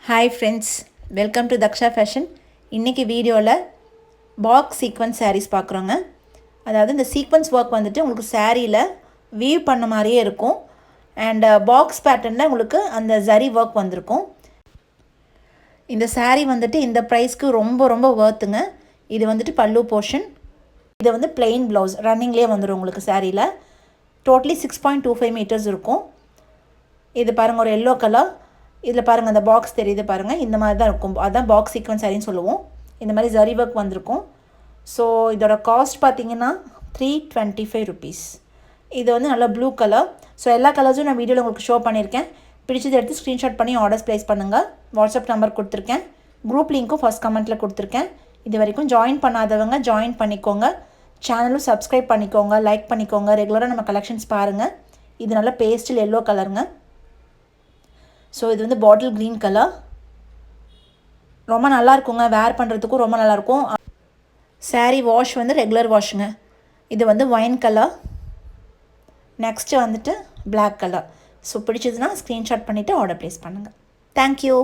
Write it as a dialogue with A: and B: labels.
A: Hi friends, welcome to Daksha fashion. இன்றைக்கி வீடியோவில் box sequence saris பார்க்குறோங்க. அதாவது இந்த சீக்வன்ஸ் ஒர்க் வந்துட்டு உங்களுக்கு சாரியில் வீவ் பண்ண மாதிரியே இருக்கும். அண்ட் பாக்ஸ் பேட்டர்னில் உங்களுக்கு அந்த ஜரி ஒர்க் வந்திருக்கும். இந்த சாரீ வந்துட்டு இந்த ப்ரைஸ்க்கு ரொம்ப ரொம்ப ஒர்த்துங்க. இது வந்துட்டு பல்லு போர்ஷன். இது வந்து பிளெயின் ப்ளவுஸ் ரன்னிங்லேயே வந்துடும் உங்களுக்கு சாரியில். டோட்டலி 6.25 மீட்டர்ஸ் இருக்கும். இது பாருங்கள், ஒரு எல்லோ கலர். இதில் பாருங்கள், அந்த பாக்ஸ் தெரியுது பாருங்கள், இந்த மாதிரி தான் இருக்கும். அதுதான் பாக்ஸ் சீக்வன்ஸ் சாரின்னு சொல்லுவோம். இந்த மாதிரி ஜரி ஒர்க் வந்திருக்கும். ஸோ இதோட காஸ்ட் பார்த்தீங்கன்னா 325 ருபீஸ். இது வந்து நல்லா ப்ளூ கலர். ஸோ எல்லா கலர்ஸும் நான் வீடியோவில் உங்களுக்கு ஷோ பண்ணியிருக்கேன். பிடிச்சதை எடுத்து ஸ்க்ரீன்ஷாட் பண்ணி ஆர்டர்ஸ் ப்ளேஸ் பண்ணுங்கள். வாட்ஸ்அப் நம்பர் கொடுத்துருக்கேன். குரூப் லிங்க்கும் ஃபஸ்ட் கமெண்ட்டில் கொடுத்துருக்கேன். இது வரைக்கும் ஜாயின் பண்ணாதவங்க ஜாயின் பண்ணிக்கோங்க. சேனலும் சப்ஸ்கிரைப் பண்ணிக்கோங்க, லைக் பண்ணிக்கோங்க. ரெகுலராக நம்ம கலெக்ஷன்ஸ் பாருங்கள். இது நல்லா பேஸ்டில் எல்லோ கலருங்க. ஸோ இது வந்து பாட்டில் க்ரீன் கலர். ரொம்ப நல்லாயிருக்குங்க, வேர் பண்ணுறதுக்கும் ரொம்ப நல்லாயிருக்கும். சாரீ வாஷ் வந்து ரெகுலர் வாஷுங்க. இது வந்து ஒயின் கலர். நெக்ஸ்ட்டு வந்துட்டு பிளாக் கலர். ஸோ பிடிச்சதுன்னா ஸ்க்ரீன்ஷாட் பண்ணிவிட்டு ஆர்டர் ப்ளேஸ் பண்ணுங்கள். தேங்க்யூ.